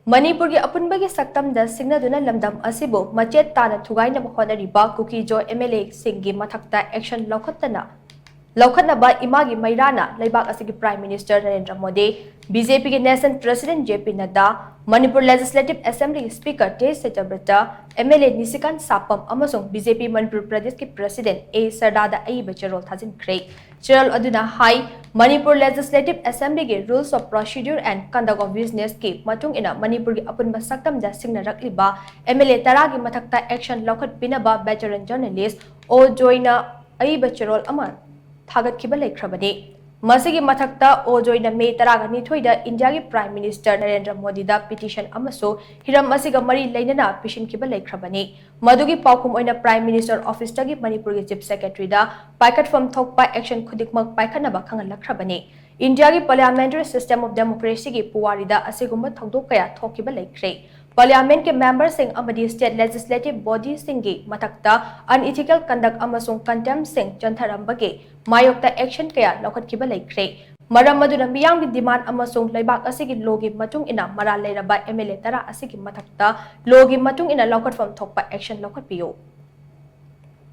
Manipur की apunba की shaktam da shingnaduna lamdam asibu machet tana thugainaba hotnariba Kuki Zo MLA singi Mathakta action Loukhatnaba Imagi Meira leibak asigi Prime Minister Narendra Modi, BJP के National President JP Nadda, Manipur Legislative Assembly Speaker Th Satyabrata, MLA Nshikant Sapam amasung BJP Manipur Pradesh के President A Sharda Ayeeba Cherol Thajinkhre. Cherol aduna high Manipur Legislative Assembly के Rules of Procedure and Conduct of Business के matung ina Manipur की apunba shaktam da singnarakliba MLA Tara की Mathakta action Loukhatnaba veteran journalist O joina Ayeeba Cherol ama Thagat kiba leikhrabani masigi mathakta o joina May 12 da India ki Prime Minister Narendra Modi da petition amaso hiram asiga mari leinana pishin kiba leikhrabani madugi paukum oina Prime Minister Office tagi Manipur ki Chief Secretary da paikat from thokpa action khudikmak paikhanaba khangalakhrabani India ki parliamentary system of democracy ki puwari da asigumba thokdok kaya thokiba leikhre Parliament के members Singh अमदी state legislative body Singh की मथक्ता unethical conduct अमसुंग contempt Singh चंथरंब के मायोक्ता action कया लौखटखिबा लेख्रे मरम मदुना मियाम की demand अमसुंग लेबाक असिगी लोगी मतुंग इना मरा लेरबा MLA तरा असिगी मथक्ता लोगी मतुंग इना लौखटफम थोकपा action लौखटपियो